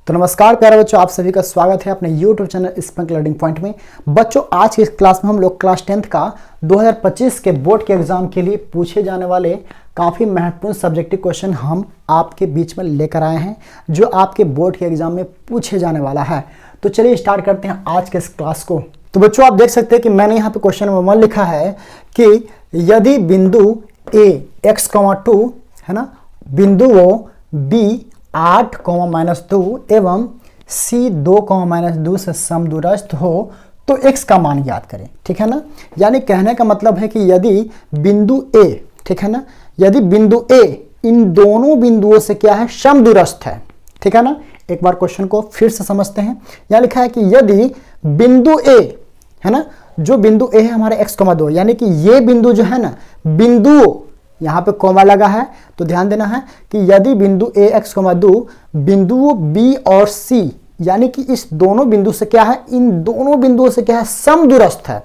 तो नमस्कार प्यारे बच्चों, आप सभी का स्वागत है अपने YouTube चैनल स्पंक लर्निंग पॉइंट में। बच्चों, आज की इस क्लास में हम लोग क्लास 10th का 2025 के बोर्ड के एग्जाम के लिए पूछे जाने वाले काफ़ी महत्वपूर्ण सब्जेक्टिव क्वेश्चन हम आपके बीच में लेकर आए हैं, जो आपके बोर्ड के एग्जाम में पूछे जाने वाला है। तो चलिए स्टार्ट करते हैं आज के इस क्लास को। तो बच्चों, आप देख सकते हैं कि मैंने यहाँ पे क्वेश्चन नंबर 1 लिखा है कि यदि बिंदु A x,2 है ना, बिंदुओं B 8,-2 एवं C 2,-2 से समदूरस्थ हो तो x का मान ज्ञात करें। ठीक है ना, यानी कहने का मतलब है कि यदि बिंदु A, ठीक है ना, यदि बिंदु A इन दोनों बिंदुओं से क्या है, समदूरस्थ है। ठीक है ना, एक बार क्वेश्चन को फिर से समझते हैं। यहां लिखा है कि यदि बिंदु A है ना, जो बिंदु A है हमारे x,2, यानी कि ये बिंदु जो है ना, बिंदुओं, यहाँ पे कोमा लगा है तो ध्यान देना है कि यदि बिंदु A x,2 बिंदुओं B और C, यानी कि इस दोनों बिंदु से क्या है, इन दोनों बिंदुओं से क्या है, समदूरस्थ है।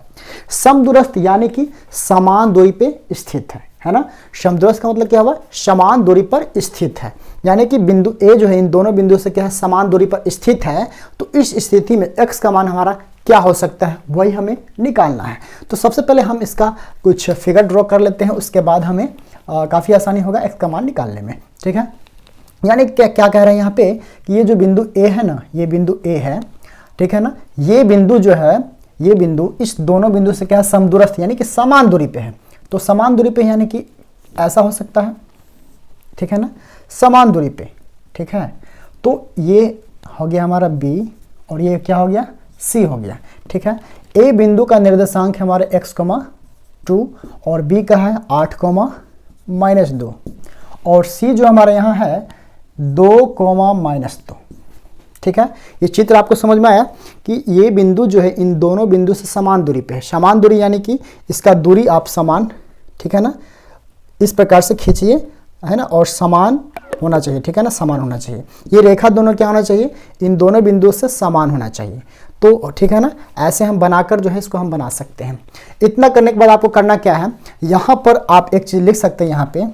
समदूरस्थ यानी कि समान दूरी पे स्थित है ना। समदूरस्थ का मतलब क्या हुआ, समान दूरी पर स्थित है, यानी कि बिंदु A जो है इन दोनों बिंदुओं से क्या है, समान दूरी पर स्थित है। तो इस स्थिति में x का मान हमारा क्या हो सकता है, वही हमें निकालना है। तो सबसे पहले हम इसका कुछ फिगर ड्रॉ कर लेते हैं, उसके बाद हमें काफ़ी आसानी होगा x का मान निकालने में। ठीक है, यानी क्या क्या कह रहे हैं यहाँ पे कि ये जो बिंदु A है ना, ये बिंदु A है, ठीक है ना, ये बिंदु जो है, ये बिंदु इस दोनों बिंदु से क्या है, समदूरस्थ, यानी कि समान दूरी पे है। तो समान दूरी पे यानी कि ऐसा हो सकता है, ठीक है ना, समान दूरी पे। ठीक है, तो ये हो गया हमारा B और ये क्या हो गया, C हो गया। ठीक है, A बिंदु का निर्देशांक है हमारे x,2 और B का है 8,-2 और C जो हमारे यहाँ है 2,-2। ठीक है, ये चित्र आपको समझ में आया कि ये बिंदु जो है इन दोनों बिंदु से समान दूरी पे है। समान दूरी यानी कि इसका दूरी आप समान, ठीक है ना, इस प्रकार से खींचिए, है ना, और समान होना चाहिए। ठीक है ना, समान होना चाहिए। ये रेखा दोनों क्या होना चाहिए, इन दोनों बिंदुओं से समान होना चाहिए। तो ठीक है ना, ऐसे हम बनाकर जो है इसको हम बना सकते हैं। इतना करने के बाद आपको करना क्या है, यहाँ पर आप एक चीज़ लिख सकते हैं यहाँ पे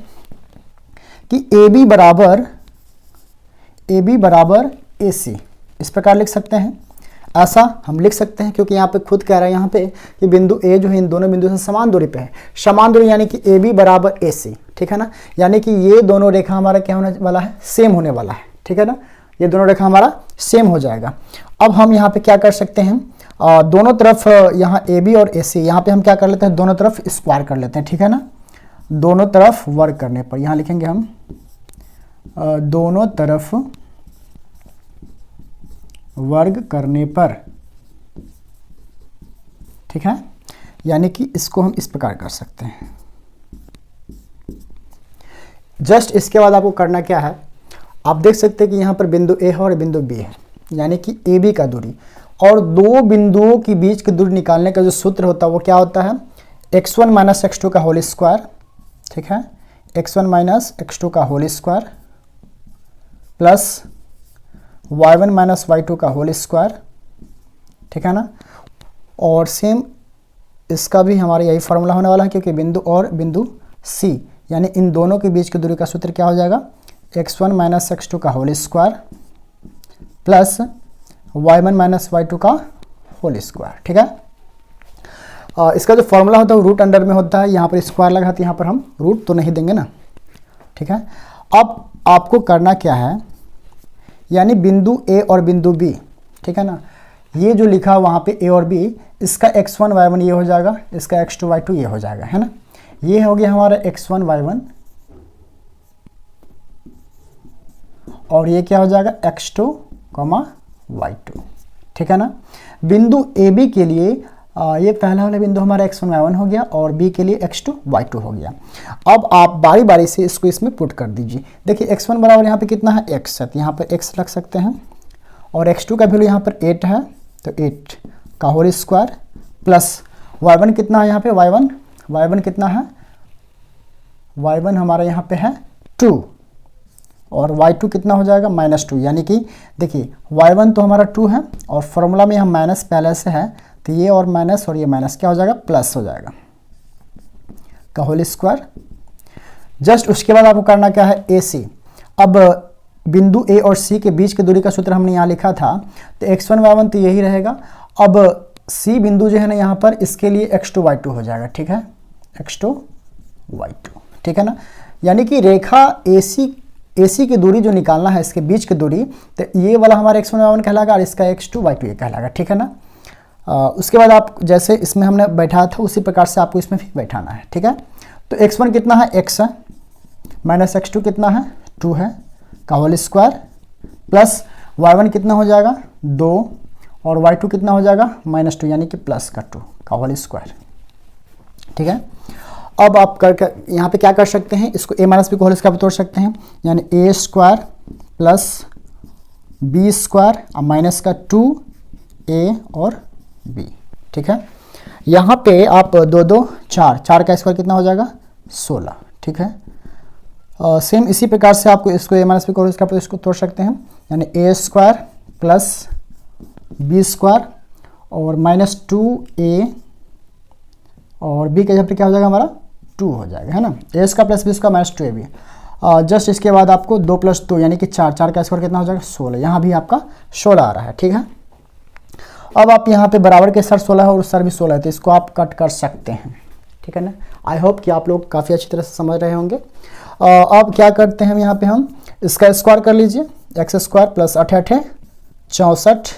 कि AB बराबर AC, इस प्रकार लिख सकते हैं। ऐसा हम लिख सकते हैं क्योंकि यहाँ पे खुद कह रहा है यहाँ पे कि बिंदु A जो है इन दोनों बिंदु से समान दूरी पे है। समान दूरी यानी कि AB बराबर AC, ठीक है ना, यानी कि ये दोनों रेखा हमारा क्या होने वाला है, सेम होने वाला है। ठीक है ना, ये दोनों रेखा हमारा सेम हो जाएगा। अब हम यहाँ पे क्या कर सकते हैं, दोनों तरफ यहाँ AB और AC, यहाँ पे हम क्या कर लेते हैं, दोनों तरफ स्क्वायर कर लेते हैं। ठीक है ना, दोनों तरफ वर्ग करने पर यहाँ लिखेंगे हम दोनों तरफ वर्ग करने पर, ठीक है, यानी कि इसको हम इस प्रकार कर सकते हैं। जस्ट इसके बाद आपको करना क्या है, आप देख सकते हैं कि यहाँ पर बिंदु A है और बिंदु B है, यानी कि AB का दूरी, और दो बिंदुओं के बीच की दूरी निकालने का जो सूत्र होता है वो क्या होता है, x1 - x2 का होल स्क्वायर। ठीक है, x1 - x2 का whole square plus y1 - y2 का होल स्क्वायर। ठीक है ना, और सेम इसका भी हमारा यही फार्मूला होने वाला है, क्योंकि बिंदु और बिंदु C, यानी इन दोनों के बीच की दूरी का सूत्र क्या हो जाएगा, x1 - x2 का whole square plus y1 - y2 का होल स्क्वायर। ठीक है, इसका जो फॉर्मूला होता है वो रूट अंडर में होता है, यहाँ पर स्क्वायर लगा तो यहाँ पर हम रूट तो नहीं देंगे ना। ठीक है, अब आपको करना क्या है, यानी बिंदु A और बिंदु B, ठीक है ना, ये जो लिखा वहाँ पे A और B, इसका x1 y1 ये हो जाएगा, इसका x2 y2 ये हो जाएगा, है ना। ये हो गया हमारा x1 y1 और ये क्या हो जाएगा, x2 y2। ठीक है ना, बिंदु AB के लिए ये पहला वाला बिंदु हमारा x1 y1 हो गया और B के लिए x2 y2 हो गया। अब आप बारी बारी से इसको इसमें पुट कर दीजिए। देखिए x1 बराबर यहाँ पे कितना है, x है, तो यहाँ पर x रख सकते हैं, और x2 का वैल्यू यहाँ पर 8 है, तो 8 का होल स्क्वायर प्लस y1 कितना है यहाँ पे, y1 कितना है, y1 हमारा यहाँ पे है 2 और y2 कितना हो जाएगा, -2, यानी कि देखिए y1 तो हमारा 2 है और फॉर्मूला में यहाँ माइनस पहले से है, तो ये और माइनस और ये माइनस क्या हो जाएगा, प्लस हो जाएगा का होल स्क्वायर। जस्ट उसके बाद आपको करना क्या है, AC। अब बिंदु ए और सी के बीच की दूरी का सूत्र हमने यहाँ लिखा था, तो x1 y1 तो यही रहेगा। अब सी बिंदु जो है ना यहाँ पर, इसके लिए x2 y2 हो जाएगा, ठीक है, x2 y2, ठीक है ना। यानी कि रेखा AC की दूरी जो निकालना है, इसके बीच की दूरी, तो ये वाला हमारा x1 y1 कहलाएगा और इसका x2 y2 ये कहलाएगा, ठीक है ना। उसके बाद आप जैसे इसमें हमने बैठाया था उसी प्रकार से आपको इसमें भी बैठाना है, ठीक है। तो x1 कितना है, x है, माइनस x2 कितना है, 2 है का होल स्क्वायर, प्लस y1 कितना हो जाएगा, 2, और y2 कितना हो जाएगा, -2, यानी कि प्लस का 2 का होल स्क्वायर, ठीक है। अब आप यहाँ पे क्या कर सकते हैं, इसको a माइनस बी को होल स्क्वायर तोड़ सकते हैं, यानी a square plus B square और माइनस का 2a और b, ठीक है। यहाँ पे आप 2 2 4 का स्क्वायर कितना हो जाएगा, 16, ठीक है। सेम इसी प्रकार से आपको इसको a माइनस बी को होल स्क्वायर इसको तोड़ सकते हैं, यानी a square plus B square और -2a और b के जगह पे क्या हो जाएगा हमारा 2 हो जाएगा, है ना। a square plus B square -2ab। Just इसके बाद आपको 2 + 2 यानी कि 4 का स्क्वायर कितना हो जाएगा, 16। यहाँ भी आपका 16 आ रहा है, ठीक है। अब आप यहाँ पे बराबर के सर 16 है और उस सर भी 16 है, तो इसको आप कट कर सकते हैं, ठीक है ना। आई होप कि आप लोग काफ़ी अच्छी तरह से समझ रहे होंगे। अब क्या करते हैं, यहाँ पे हम इसका स्क्वायर कर लीजिए, x स्क्वायर प्लस 8 8 64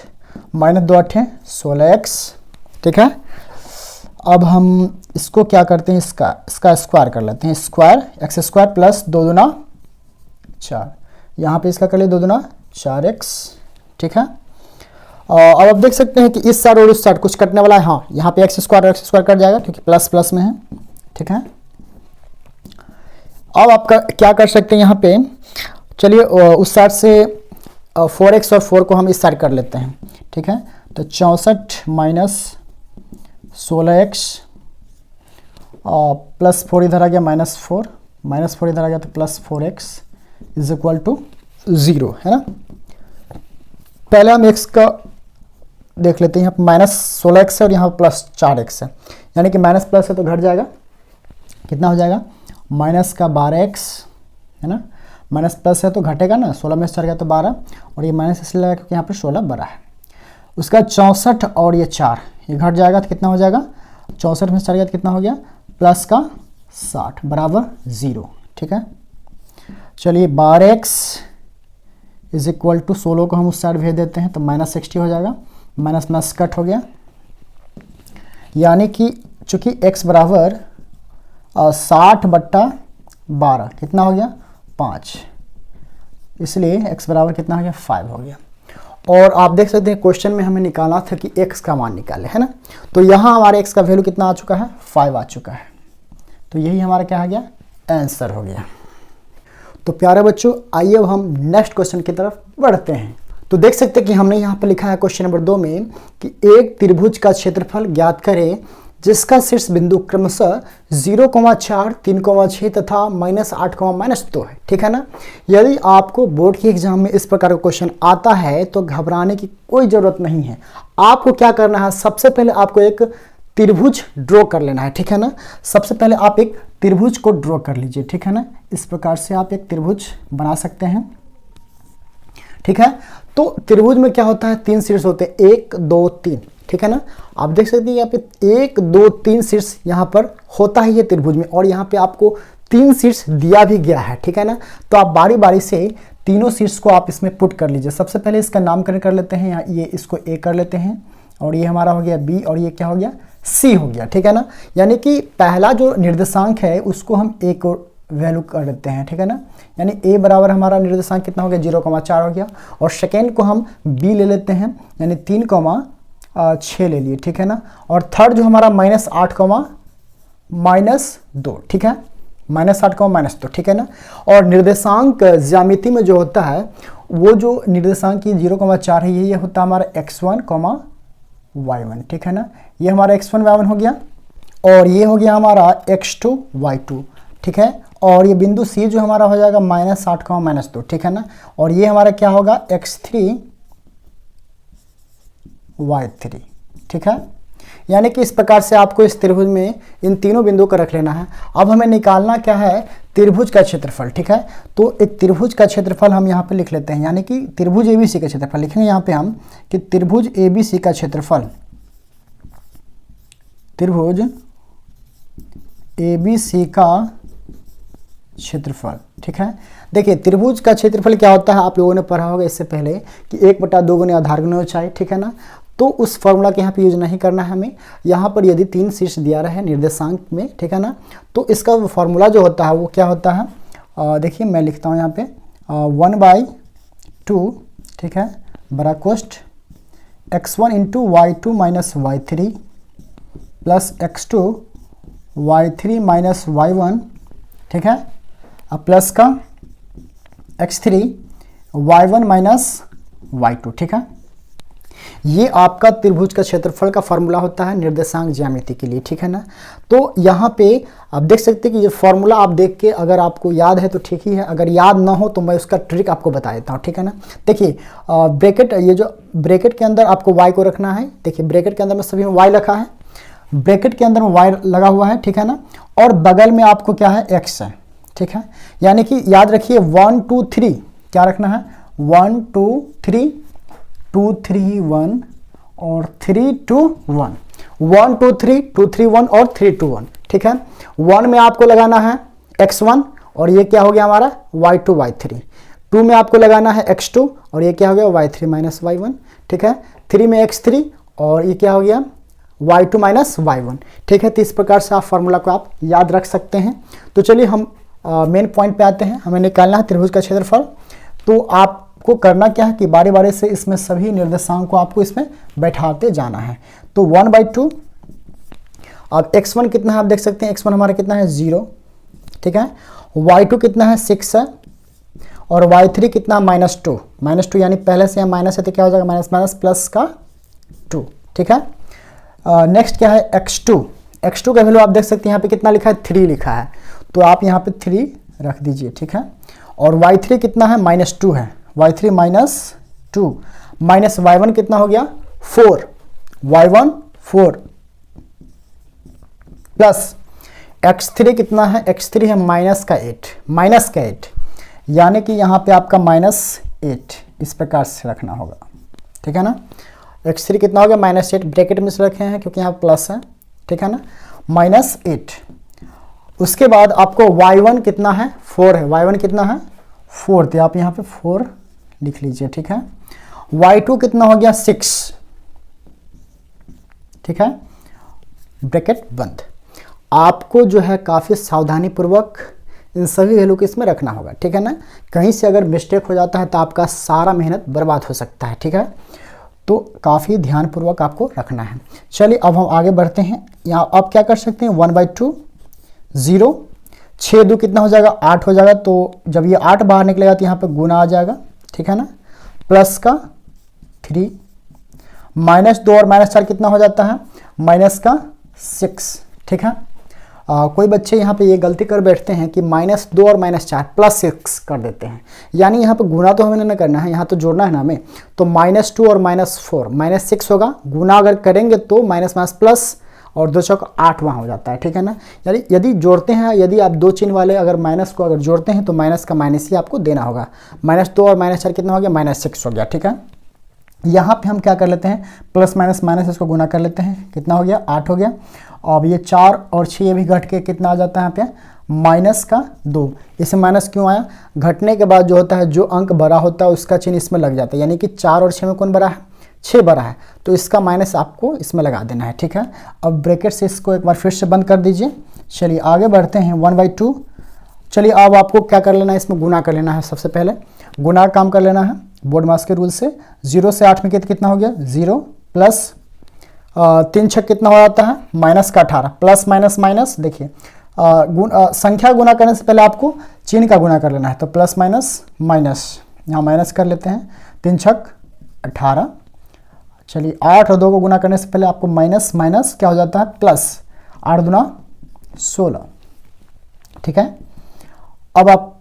-2 8 16x, ठीक है। अब हम इसको क्या करते हैं, इसका स्क्वायर कर लेते हैं, स्क्वायर x स्क्वायर प्लस 2 दूना 4, यहाँ पे इसका कर लिए 2 दूना 4x, ठीक है। अब आप देख सकते हैं कि इस साइड और उस साइड कुछ कटने वाला है, हाँ, यहाँ पे x स्क्वायर कट जाएगा क्योंकि प्लस प्लस में है, ठीक है। अब आप क्या कर सकते हैं, यहाँ पे चलिए उस साइड से 4x और 4 को हम इस साइड कर लेते हैं, ठीक है। तो 64 - 16x प्लस 4 इधर आ गया -4 इधर आ गया, तो plus 4x is equal to 0, है ना। पहले हम x का देख लेते हैं, यहाँ पर -16x है और यहाँ प्लस 4x है, यानी कि माइनस प्लस है तो घट जाएगा, कितना हो जाएगा, -12x, है ना। माइनस प्लस है तो घटेगा ना, 16 में से 4 गया तो 12, और ये माइनस इसलिए लगा क्योंकि यहाँ पे 16 बड़ा है। उसका 64 और ये 4 ये घट जाएगा तो कितना हो जाएगा, 64 में से 4 गया तो कितना हो गया, प्लस का 60 बराबर 0, ठीक है। चलिए 12x इज इक्वल टू 16 को हम उस साइड भेज देते हैं तो -60 हो जाएगा, माइनस कट हो गया, यानी कि चूंकि x बराबर 60/12 कितना हो गया, 5, इसलिए x बराबर कितना हो गया, 5 हो गया। और आप देख सकते हैं क्वेश्चन में हमें निकालना था कि x का मान निकाले, है ना। तो यहाँ हमारे x का वैल्यू कितना आ चुका है, 5 आ चुका है, तो यही हमारा क्या आ गया, आंसर हो गया। तो प्यारे बच्चों, आइए अब हम नेक्स्ट क्वेश्चन की तरफ बढ़ते हैं। तो देख सकते हैं कि हमने यहाँ पर लिखा है क्वेश्चन नंबर 2 में कि एक त्रिभुज का क्षेत्रफल ज्ञात करें जिसका शीर्ष बिंदु क्रमशः 0,4, 3,6 तथा -8, -2 है, ठीक है ना। यदि आपको बोर्ड के एग्जाम में इस प्रकार का क्वेश्चन आता है तो घबराने की कोई ज़रूरत नहीं है। आपको क्या करना है, सबसे पहले आपको एक त्रिभुज ड्रॉ कर लेना है, ठीक है ना। सबसे पहले आप एक त्रिभुज को ड्रॉ कर लीजिए, ठीक है ना। इस प्रकार से आप एक त्रिभुज बना सकते हैं, ठीक है। तो त्रिभुज में क्या होता है, 3 शीर्ष होते हैं, 1 2 3, ठीक है ना। आप देख सकते हैं यहाँ पे 1 2 3 शीर्ष यहाँ पर होता है ये त्रिभुज में, और यहाँ पे आपको 3 शीर्ष दिया भी गया है, ठीक है ना। तो आप बारी बारी से तीनों शीर्ष को आप इसमें पुट कर लीजिए। सबसे पहले इसका नामकरण कर लेते हैं, ये इसको A कर लेते हैं, और ये हमारा हो गया B, और ये क्या हो गया, C हो गया, ठीक है ना। यानी कि पहला जो निर्देशांक है उसको हम A को वैल्यू कर लेते हैं, ठीक है ना। यानी A बराबर हमारा निर्देशांक कितना हो गया, 0,4 हो गया, और सेकेंड को हम B ले लेते हैं, यानी 3,6 ले लिए, ठीक है ना। और थर्ड जो हमारा -8, -2, ठीक है, -8, -2, ठीक है ना। और निर्देशांक ज्यामिति में जो होता है वो जो निर्देशांक की 0,4 है ये होता है हमारा x1, y1, ठीक है ना। ये हमारा x1 y1 हो गया, और ये हो गया हमारा x2 y2, ठीक है। और ये बिंदु C जो हमारा हो जाएगा -8, -2, ठीक है ना। और ये हमारा क्या होगा, x3 y3, ठीक है। यानी कि इस प्रकार से आपको इस त्रिभुज में इन तीनों बिंदुओं को रख लेना है। अब हमें निकालना क्या है, त्रिभुज का क्षेत्रफल। ठीक है, तो एक त्रिभुज का क्षेत्रफल हम यहाँ पे लिख लेते हैं, यानी कि त्रिभुज एबीसी का क्षेत्रफल लिखेंगे यहाँ पे हम कि त्रिभुज एबीसी का क्षेत्रफल, त्रिभुज एबीसी का क्षेत्रफल। ठीक है, देखिए त्रिभुज का क्षेत्रफल क्या होता है, आप लोगों ने पढ़ा होगा इससे पहले कि 1/2 गुने आधार गुने ऊंचाई। ठीक है ना, तो उस फॉर्मूला के यहाँ पे यूज नहीं करना है हमें। यहाँ पर यदि 3 शीर्ष दिया रहे निर्देशांक में, ठीक है ना, तो इसका फॉर्मूला जो होता है वो क्या होता है, देखिए मैं लिखता हूँ यहाँ पे 1/2, ठीक है, बड़ा कोष्ठ x1 into y2 minus y3 plus x2 y3 minus y1, ठीक है, अब प्लस का x3 y1 माइनस y2। ठीक है, ये आपका त्रिभुज का क्षेत्रफल का फॉर्मूला होता है निर्देशांक ज्यामिति के लिए। ठीक है ना, तो यहाँ पे आप देख सकते हैं कि ये फॉर्मूला आप देख के अगर आपको याद है तो ठीक ही है, अगर याद ना हो तो मैं उसका ट्रिक आपको बता देता हूँ। ठीक है ना, देखिए ब्रैकेट, ये जो ब्रैकेट के अंदर आपको y को रखना है। देखिए ब्रैकेट के अंदर में सभी में y रखा है, ब्रैकेट के अंदर में y लगा हुआ है। ठीक है ना, और बगल में आपको क्या है, x है। ठीक है, यानी कि याद रखिए 1 2 3 क्या रखना है, 1 2 3 2 3 1 और 3 2 1, 1 2 3 2 3 1 और 3 2 1। ठीक है, 1 में आपको लगाना है x1 और ये क्या हो गया हमारा y2 y3, 2 में आपको लगाना है x2 और ये क्या हो गया y3 माइनस y1। ठीक है, 3 में x3 और ये क्या हो गया y2 माइनस y1। ठीक है, तो इस प्रकार से आप फॉर्मूला को आप याद रख सकते हैं। तो चलिए हम मेन पॉइंट पे आते हैं, हमें निकालना है त्रिभुज का क्षेत्रफल। तो आपको करना क्या है कि बारी बारी से इसमें सभी निर्देशांक को आपको इसमें बैठाते जाना है। तो 1/2, अब x1 कितना है आप देख सकते हैं, x1 हमारा कितना है 0। ठीक है, y2 कितना है 6 है और y3 कितना -2, -2 यानी पहले से यहाँ माइनस है तो क्या हो जाएगा माइनस माइनस प्लस का 2। ठीक है, नेक्स्ट क्या है x2, x2 का वैल्यू आप देख सकते हैं यहाँ पे कितना लिखा है 3 लिखा है, तो आप यहाँ पे 3 रख दीजिए। ठीक है, और y3 कितना है -2 है, y3 -2 माइनस y1 कितना हो गया 4, y1 4 प्लस x3 कितना है, x3 है -8 यानी कि यहाँ पे आपका -8 इस प्रकार से रखना होगा। ठीक है ना, x3 कितना हो गया -8, ब्रैकेट में से रखे हैं क्योंकि यहाँ प्लस है। ठीक है ना, -8। उसके बाद आपको y1 कितना है 4 है, y1 कितना है 4, तो आप यहाँ पे 4 लिख लीजिए। ठीक है, y2 कितना हो गया 6। ठीक है, ब्रैकेट बंद। आपको जो है काफ़ी सावधानी पूर्वक इन सभी वैल्यू को इसमें रखना होगा। ठीक है ना, कहीं से अगर मिस्टेक हो जाता है तो आपका सारा मेहनत बर्बाद हो सकता है। ठीक है, तो काफ़ी ध्यानपूर्वक आपको रखना है। चलिए अब हम आगे बढ़ते हैं। यहाँ आप क्या कर सकते हैं 1/2 0, 6 2 कितना हो जाएगा 8 हो जाएगा, तो जब ये 8 बाहर निकलेगा तो यहाँ पे गुना आ जाएगा। ठीक है ना, प्लस का 3, -2 और -4 कितना हो जाता है -6। ठीक है, कोई बच्चे यहाँ पे ये गलती कर बैठते हैं कि -2 और -4 +6 कर देते हैं, यानी यहाँ पे गुना तो हमें नहीं करना है, यहाँ तो जोड़ना है ना हमें। तो -2 और -4 -6 होगा, गुना अगर करेंगे तो माइनस माइनस प्लस और 2 चौक 8 वहाँ हो जाता है। ठीक है ना, यानी यदि जोड़ते हैं, यदि आप 2 चिन्ह वाले अगर माइनस को अगर जोड़ते हैं तो माइनस का माइनस ही आपको देना होगा। -2 और -4 कितना हो गया -6 हो गया। ठीक है, यहाँ पे हम क्या कर लेते हैं प्लस माइनस माइनस इसको गुना कर लेते हैं, कितना हो गया 8 हो गया। अब ये 4 और 6 भी घट के कितना आ जाता है यहाँ पे -2। इसे माइनस क्यों आया, घटने के बाद जो होता है जो अंक बड़ा होता है उसका चिन्ह इसमें लग जाता है, यानी कि 4 और 6 में कौन बड़ा है 6 बड़ा है, तो इसका माइनस आपको इसमें लगा देना है। ठीक है, अब ब्रैकेट से इसको एक बार फिर से बंद कर दीजिए। चलिए आगे बढ़ते हैं 1/2। चलिए अब आपको क्या कर लेना है, इसमें गुना कर लेना है। सबसे पहले गुना का काम कर लेना है बोर्ड मास के रूल से। 0 से 8 में कितना हो गया 0 प्लस 3 6 कितना हो जाता है -18 प्लस माइनस माइनस। देखिए संख्या गुना करने से पहले आपको चिन्ह का गुना कर लेना है, तो प्लस माइनस माइनस यहाँ माइनस कर लेते हैं। 3 6 18। चलिए 8 और 2 को गुना करने से पहले आपको माइनस माइनस क्या हो जाता है प्लस, 8 दूना 16। ठीक है, अब आप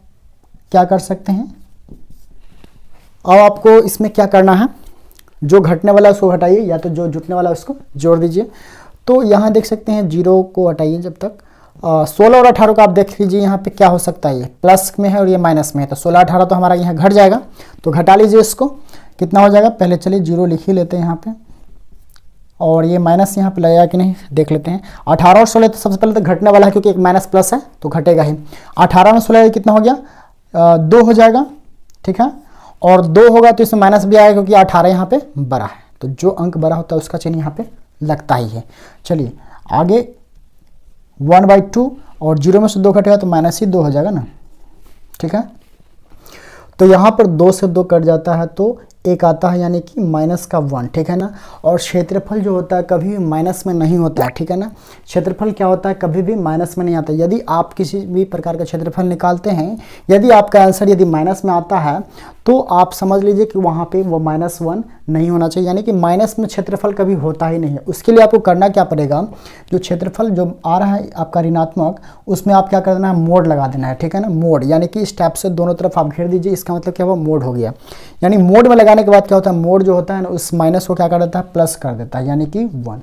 क्या कर सकते हैं, अब आपको इसमें क्या करना है, जो घटने वाला है उसको घटाइए, या तो जो जुटने वाला है उसको जोड़ दीजिए। तो यहाँ देख सकते हैं 0 को हटाइए जब तक 16 और 18 को आप देख लीजिए यहाँ पे क्या हो सकता है, ये प्लस में है और ये माइनस में है, तो 16 18 तो हमारा यहाँ घट जाएगा, तो घटा लीजिए इसको, कितना हो जाएगा, पहले चलिए 0 लिख ही लेते हैं यहाँ पे, और ये माइनस यहाँ पे लगेगा कि नहीं देख लेते हैं। 18 और 16 तो सबसे पहले तो घटने वाला है क्योंकि एक माइनस प्लस है तो घटेगा ही। 18 में 16 कितना हो गया, 2 हो जाएगा, ठीक है, और 2 होगा तो इसमें माइनस भी आएगा क्योंकि 18 यहाँ पे बड़ा है, तो जो अंक बड़ा होता है उसका चिन्ह यहाँ पे लगता ही है। चलिए आगे 1/2 और 0 में से 2 घटेगा तो माइनस ही 2 हो जाएगा ना, ठीक है। तो यहाँ पर 2 से 2 कट जाता है तो एक आता है यानी कि माइनस का 1, ठीक है ना। और क्षेत्रफल जो होता है कभी भी माइनस में नहीं होता है, ठीक है ना। क्षेत्रफल क्या होता है, कभी भी माइनस में नहीं आता। यदि आप किसी भी प्रकार का क्षेत्रफल निकालते हैं, यदि आपका आंसर यदि माइनस में आता है तो आप समझ लीजिए कि वहाँ पे वो -1 नहीं होना चाहिए, यानी कि माइनस में क्षेत्रफल कभी होता ही नहीं है। उसके लिए आपको करना क्या पड़ेगा, जो क्षेत्रफल जो आ रहा है आपका ऋणात्मक, उसमें आप क्या कर देना है, मोड लगा देना है, ठीक है ना। मोड यानी कि इस टाइप से दोनों तरफ आप घेर दीजिए, इसका मतलब क्या हुआ, मोड हो गया। यानी मोड में लगाने के बाद क्या होता है, मोड जो होता है ना उस माइनस को क्या कर देता है, प्लस कर देता है, यानी कि 1,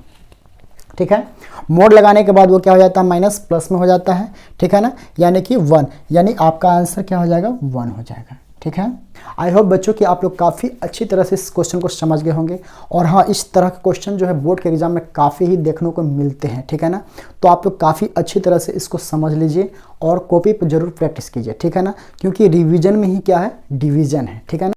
ठीक है। मोड लगाने के बाद वो क्या हो जाता है, माइनस प्लस में हो जाता है, ठीक है ना, यानी कि 1, यानी आपका आंसर क्या हो जाएगा, 1 हो जाएगा, ठीक है। आई होप बच्चों कि आप लोग काफ़ी अच्छी तरह से इस क्वेश्चन को समझ गए होंगे। और हाँ, इस तरह के क्वेश्चन जो है बोर्ड के एग्जाम में काफ़ी ही देखने को मिलते हैं, ठीक है ना। तो आप लोग काफ़ी अच्छी तरह से इसको समझ लीजिए और कॉपी पर जरूर प्रैक्टिस कीजिए, ठीक है ना, क्योंकि रिवीजन में ही क्या है, डिवीजन है, ठीक है ना।